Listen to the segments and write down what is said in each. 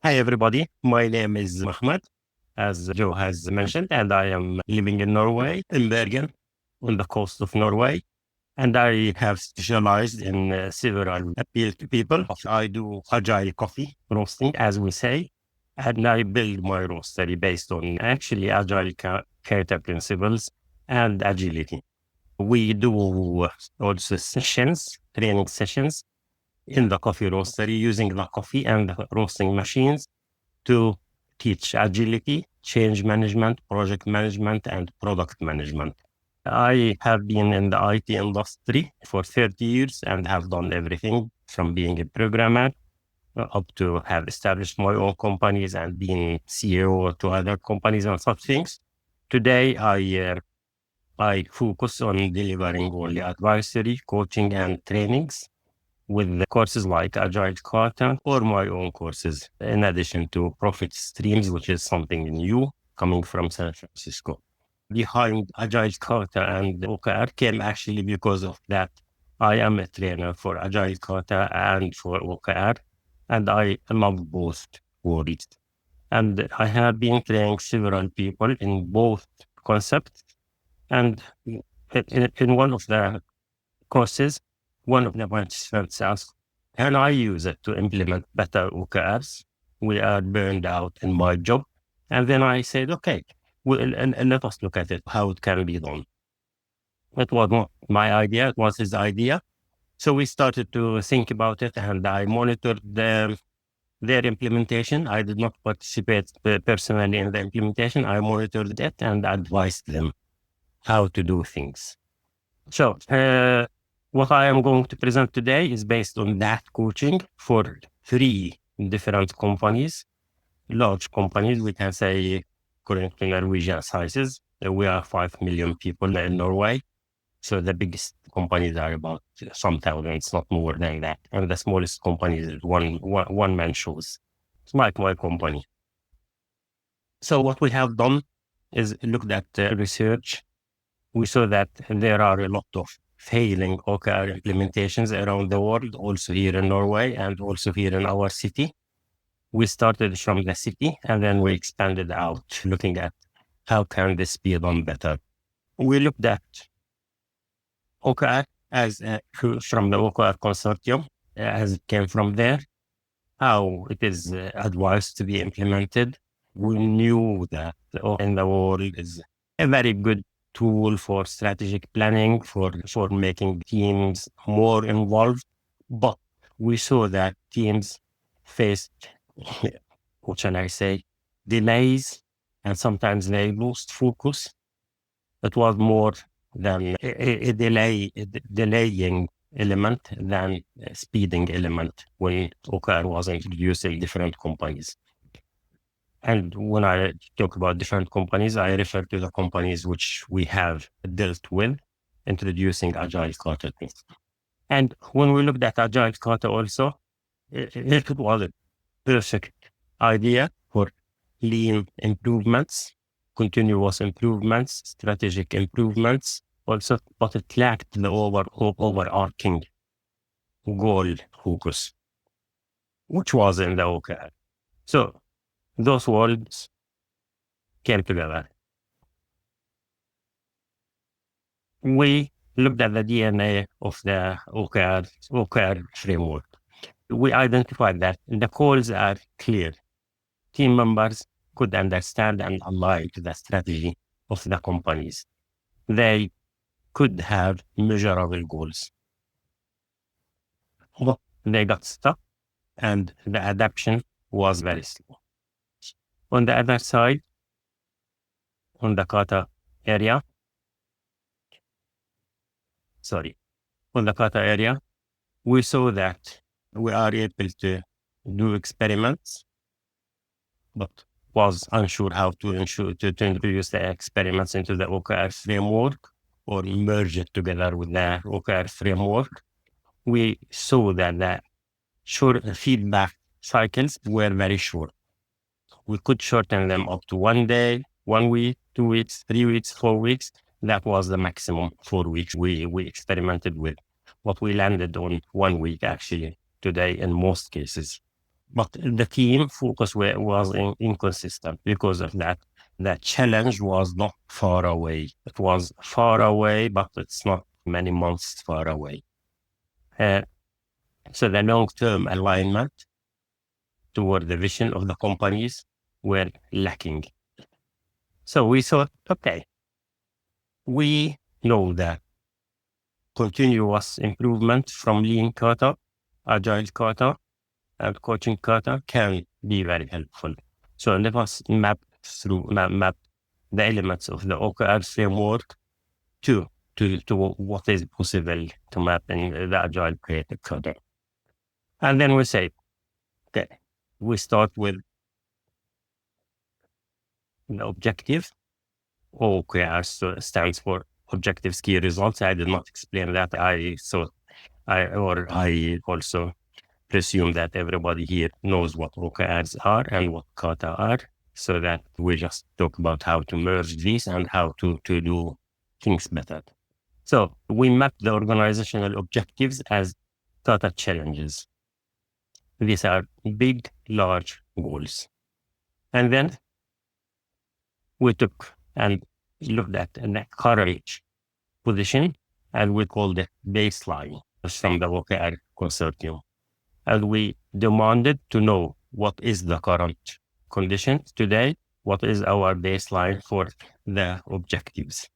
Hi, everybody. My name is Ahmad, as Joe has mentioned, and I am living in Norway, in Bergen, on the coast of Norway. And I have specialized in several appeal to people. I do agile coffee roasting, as we say, and I build my roastery based on actually agile Kata principles and agility. We do also sessions, training sessions in the coffee roastery using the coffee and the roasting machines to teach agility, change management, project management, and product management. I have been in the IT industry for 30 years and have done everything from being a programmer up to have established my own companies and being CEO to other companies and such things. Today, I focus on delivering only advisory, coaching, and trainings with the courses like Agile Kata or my own courses, in addition to profit streams, which is something new coming from San Francisco. Behind Agile Kata and OKR came actually because of that. I am a trainer for Agile Kata and for OKR, and I love both worlds. And I have been training several people in both concepts. And in one of the courses, one of the participants asked, can I use it to implement better OKRs? We are burned out in my job. And then I said, okay, well, and let us look at it, how it can be done. It was not my idea, it was his idea. So we started to think about it and I monitored their implementation. I did not participate personally in the implementation. I monitored it and advised them how to do things. So, what I am going to present today is based on that coaching for 3 different companies, large companies, we can say currently Norwegian sizes. We are 5 million people in Norway. So the biggest companies are about some thousands, not more than that. And the smallest companies is one man shows. It's like my company. So what we have done is looked at research. We saw that there are a lot of failing OKR implementations around the world, also here in Norway and also here in our city. We started from the city and then we expanded out, looking at how can this be done better. We looked at OKR as from the OKR consortium, as it came from there, how it is advised to be implemented. We knew that in the world is a very good tool for strategic planning, for making teams more involved. But we saw that teams faced, what shall I say, delays, and sometimes they lost focus. It was more than a delaying element than a speeding element when OKR was introduced in different companies. And when I talk about different companies, I refer to the companies which we have dealt with introducing Agile Kata. And when we looked at Agile Kata also, it was a perfect idea for lean improvements, continuous improvements, strategic improvements also, but it lacked the overarching goal focus, which was in the OKR. So those worlds came together. We looked at the DNA of the OKR framework. We identified that the goals are clear. Team members could understand and align to the strategy of the companies. They could have measurable goals. But they got stuck and the adaptation was very slow. On the other side, on the Kata area, we saw that we are able to do experiments, but was unsure how to introduce the experiments into the OKR framework or merge it together with the OKR framework. We saw that the short feedback cycles were very short. We could shorten them up to 1 day, 1 week, 2 weeks, 3 weeks, 4 weeks. That was the maximum 4 weeks we experimented with. But we landed on 1 week actually today in most cases. But the team focus was inconsistent because of that. The challenge was not far away. It was far away, but it's not many months far away. Uh, so the long-term alignment toward the vision of the companies were lacking. So we thought, okay, we know that continuous improvement from lean kata, agile kata, and coaching kata can be very helpful. So let us map the elements of the OKR framework to what is possible to map in the agile creative kata. And then we say, okay, we start with the objective. OKR stands for objectives key results. I did not explain that. I also presume that everybody here knows what OKRs are and what kata are, so that we just talk about how to merge these and how to do things better. So we map the organizational objectives as kata challenges. These are big, large goals. And then we took and looked at the current position, and we called it baseline from the OKR consortium. And we demanded to know what is the current condition today, what is our baseline for the objectives,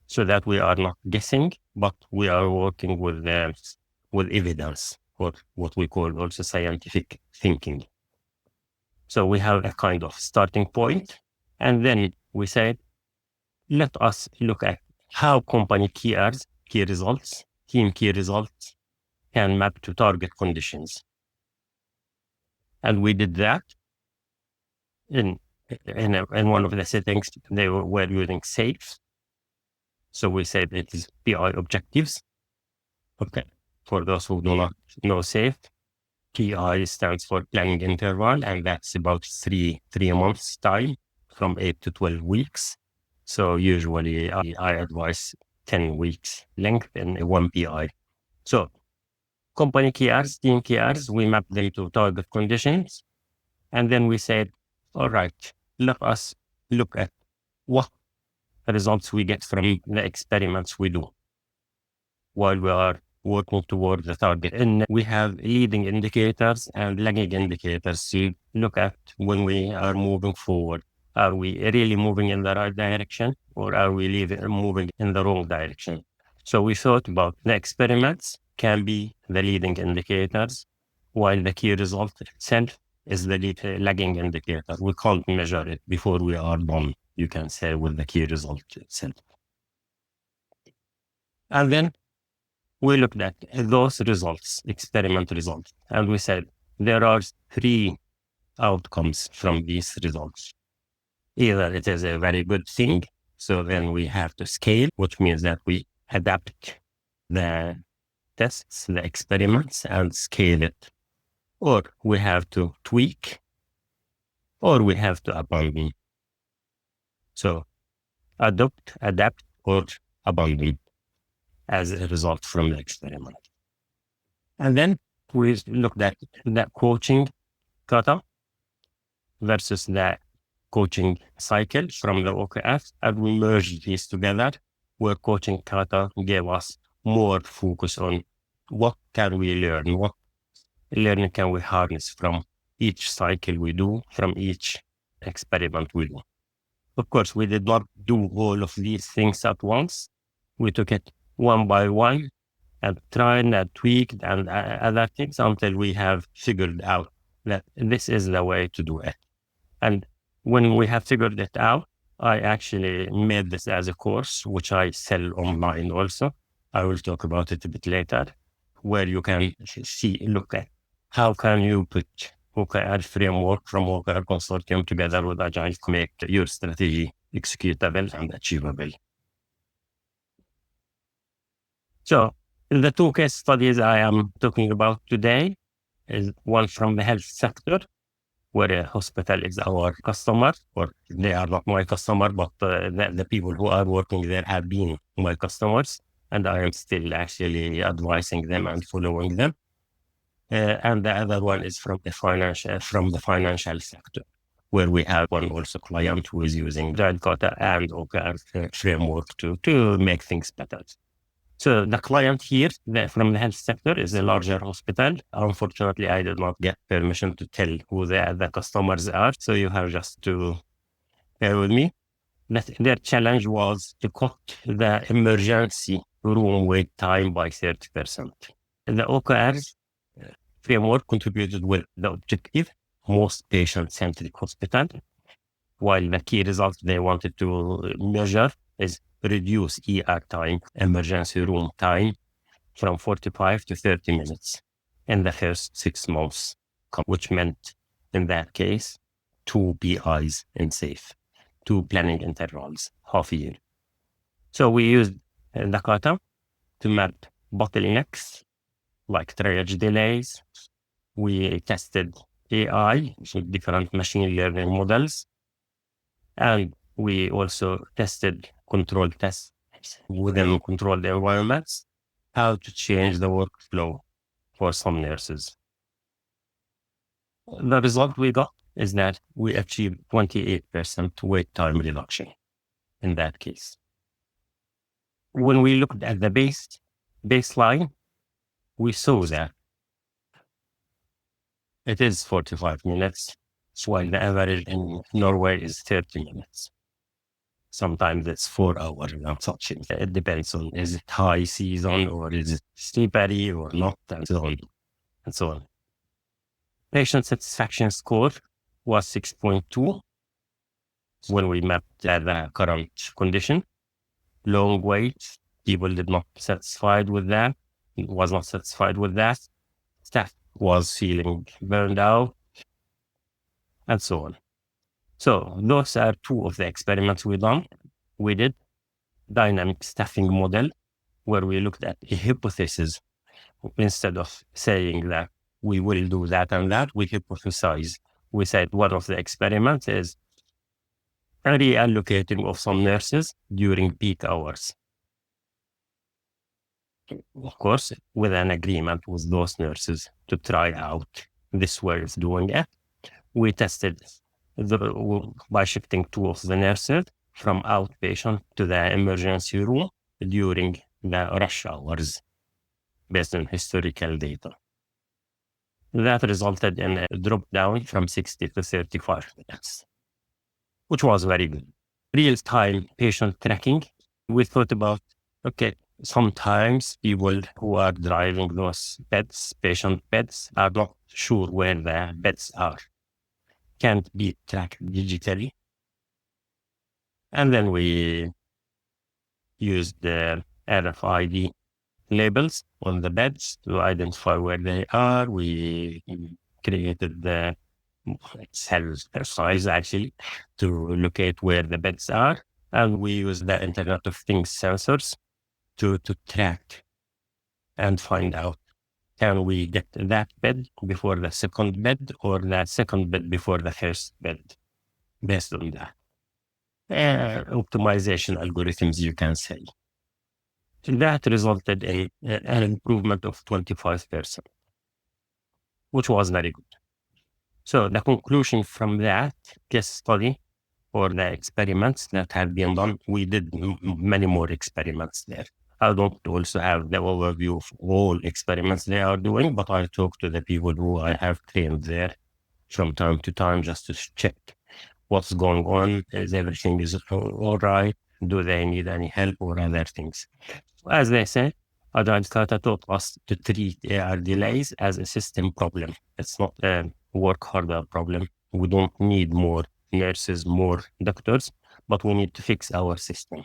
so that we are not guessing, but we are working with evidence, or what we call also scientific thinking. So we have a kind of starting point, and then we said, let us look at how company key results, team key results can map to target conditions. And we did that in one of the settings. They were using SAFE. So we said it is PI objectives. Okay. For those who do not know SAFE, PI stands for planning interval, and that's about three months time, from 8 to 12 weeks. So usually I advise 10 weeks length in one PI. So company KRs, team KRs, we map them to target conditions. And then we said, all right, let us look at what results we get from the experiments we do while we are working toward the target. And we have leading indicators and lagging indicators to look at when we are moving forward. Are we really moving in the right direction, or are we moving in the wrong direction? So we thought about the experiments can be the leading indicators, while the key result itself is the lagging indicator. We can't measure it before we are done, you can say, with the key result itself. And then we looked at those results, experiment results, and we said there are three outcomes from these results. Either it is a very good thing, so then we have to scale, which means that we adapt the tests, the experiments, and scale it. Or we have to tweak, or we have to abandon. So adopt, adapt, or abandon as a result from the experiment. And then we looked at the coaching kata versus the coaching cycle from the OKR, and we merged these together, where coaching kata gave us more focus on what can we learn, what learning can we harness from each cycle we do, from each experiment we do. Of course, we did not do all of these things at once. We took it one by one and tried and tweaked and other things until we have figured out that this is the way to do it. And when we have figured it out, I actually made this as a course, which I sell online also. I will talk about it a bit later, where you can look at how can you put OKR framework from OKR consortium together with Agile to make your strategy executable and achievable. So the two case studies I am talking about today is one from the health sector, where a hospital is our customer, or they are not my customer, but the people who are working there have been my customers, and I am still actually advising them and following them. and the other one is from the financial sector, where we have one also client who is using Agile Kata and OKR framework to make things better. So the client here from the health sector is a larger hospital. Unfortunately, I did not get permission to tell who the customers are. So you have just to bear with me. Their challenge was to cut the emergency room wait time by 30%. The OKR framework contributed with the objective, most patient-centric hospital, while the key result they wanted to measure is reduce ER time, emergency room time, from 45 to 30 minutes in the first 6 months, which meant, in that case, 2 PIs in safe, 2 planning intervals, half a year. So we used the Kata to map bottlenecks like triage delays. We tested AI with different machine learning models, and we also tested control tests within controlled environments, how to change the workflow for some nurses. The result we got is that we achieved 28% wait time reduction in that case. When we looked at the baseline, we saw that it is 45 minutes, while the average in Norway is 30 minutes. Sometimes it's 4 hours without touching. It depends on, is it high season or is it slippery or not, and so on and so on. Patient satisfaction score was 6.2 when we mapped the current condition. Long wait, people did not satisfied with that, was not satisfied with that. Staff was feeling burned out, and so on. So those are 2 of the experiments we done. We did dynamic staffing model, where we looked at a hypothesis. Instead of saying that we will do that and that, we hypothesize. We said one of the experiments is reallocating of some nurses during peak hours. Of course, with an agreement with those nurses to try out this way of doing it. We tested by shifting 2 of the nurses from outpatient to the emergency room during the rush hours based on historical data. That resulted in a drop down from 60 to 35 minutes, which was very good. Real-time patient tracking. We thought about, okay, sometimes people who are driving those patient beds, are not sure where the beds are. Can't be tracked digitally. And then we used the RFID labels on the beds to identify where they are. We created the cell size actually to locate where the beds are. And we use the Internet of Things sensors to track and find out, can we get that bed before the second bed or the second bed before the first bed based on that. Optimization algorithms, you can say. That resulted in an improvement of 25%, which was very good. So the conclusion from that case study or the experiments that have been done, we did many more experiments there. I don't also have the overview of all experiments they are doing, but I talk to the people who I have trained there from time to time just to check what's going on. Is everything is all right? Do they need any help or other things? As they say, Agile Kata taught us to treat AR delays as a system problem. It's not a work harder problem. We don't need more nurses, more doctors, but we need to fix our system,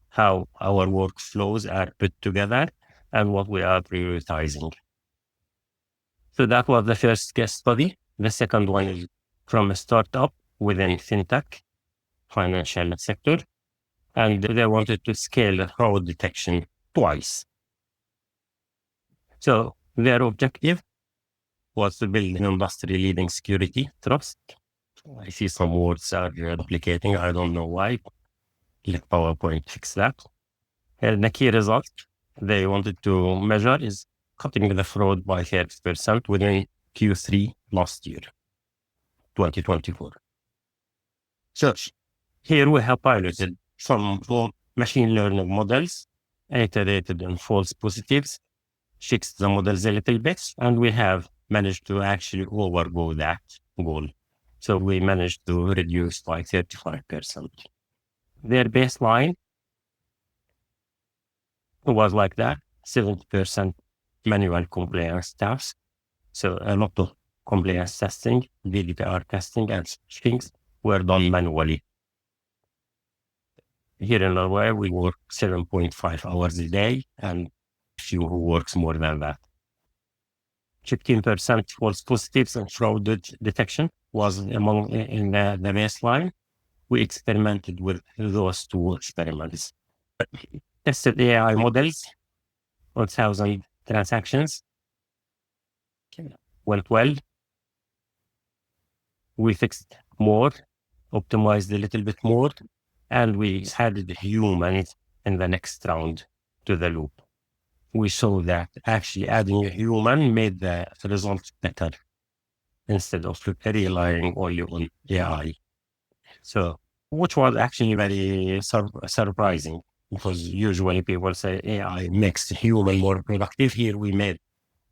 how our workflows are put together and what we are prioritizing. So that was the first case study. The second one is from a startup within fintech, financial sector, and they wanted to scale fraud detection twice. So their objective was to build an industry-leading security trust. I see some words are duplicating. I don't know why. Let PowerPoint fix that. And the key result they wanted to measure is cutting the fraud by 30% within Q3 last year, 2024. So here we have piloted some machine learning models, iterated on false positives, fixed the models a little bit, and we have managed to actually overgo that goal. So we managed to reduce by 35%. Their baseline was like that, 70% manual compliance tasks. So a lot of compliance testing, GDPR testing, and things were done manually. Here in Norway, we work 7.5 hours a day, and few who works more than that. 15% false positives and fraud detection was among in the baseline. We experimented with those two experiments. Tested AI models on 1,000 transactions. Went well. We fixed more, optimized a little bit more, and we added humans in the next round to the loop. We saw that actually adding a human made the results better instead of relying only on AI. So, which was actually very surprising, because usually people say AI makes human more productive. Here we made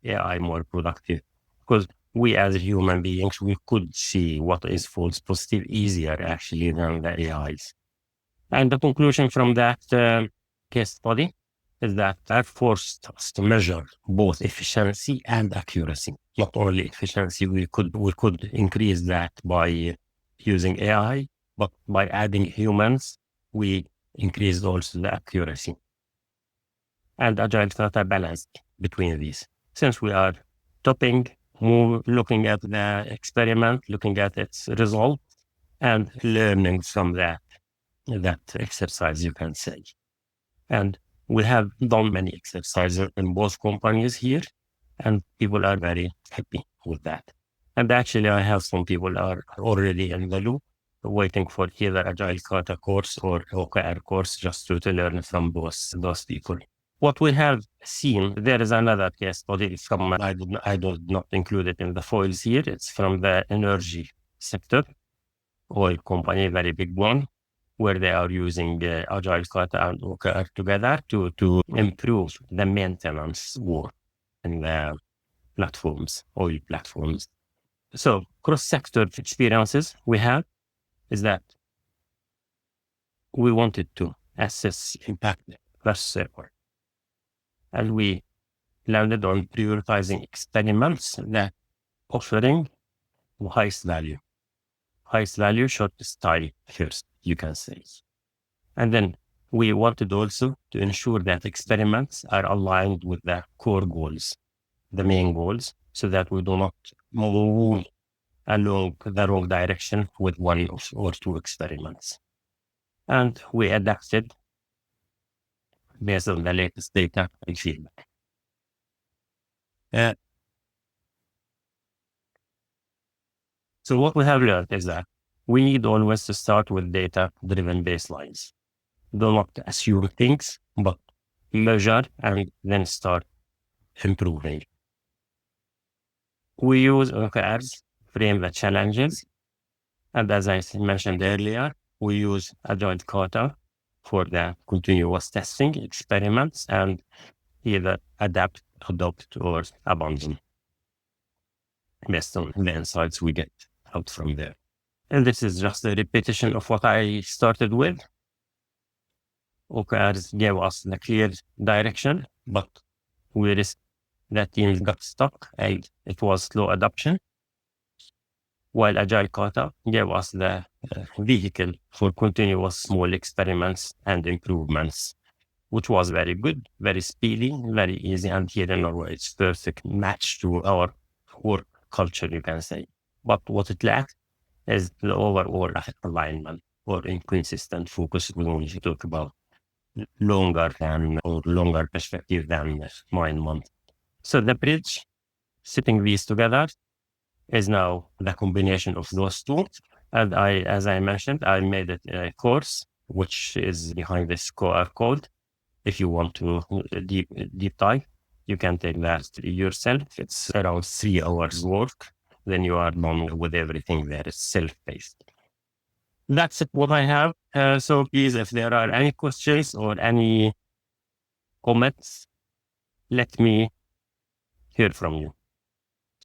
AI more productive because we as human beings, we could see what is false positive easier actually than the AIs. And the conclusion from that case study is that that forced us to measure both efficiency and accuracy. Not only efficiency, we could increase that by using AI, but by adding humans, we increased also the accuracy. And Agile Kata balanced between these. Since we are looking at the experiment, looking at its result, and learning from that exercise, you can say. And we have done many exercises in both companies here, and people are very happy with that. And actually, I have some people are already in the loop, waiting for either Agile Kata course or OKR course just to learn from those people. What we have seen, there is another case study from, I did not include it in the foils here. It's from the energy sector, oil company, very big one, where they are using Agile Kata and OKR together to improve the maintenance work in the platforms, oil platforms. So cross-sector experiences we have is that we wanted to assess impact per server. And we landed on prioritizing experiments that offering highest value. Highest value, shortest time first, you can say. And then we wanted also to ensure that experiments are aligned with the core goals, the main goals, so that we do not move along the wrong direction with one or two experiments. And we adapted based on the latest data and feedback. So what we have learned is that we need always to start with data-driven baselines. Do not assume things, but measure and then start improving. We use OKRs, frame the challenges, and as I mentioned earlier, we use Agile Kata for the continuous testing experiments and either adapt, adopt, or abandon based on the insights we get out from there. And this is just a repetition of what I started with. OKRs gave us the clear direction, but we risked that teams got stuck and it was slow adoption. While Agile Kata gave us the vehicle for continuous small experiments and improvements, which was very good, very speedy, very easy, and here in Norway, it's perfect match to our work culture, you can say. But what it lacks is the overall alignment or inconsistent focus when we talk about longer perspective than 9 months. So the bridge, sitting these together, is now the combination of those two. And as I mentioned, I made it a course, which is behind this QR code, if you want to deep dive. You can take that yourself. It's around 3 hours work. Then you are done with everything that is self-paced. That's it, what I have. So please, if there are any questions or any comments, let me hear from you.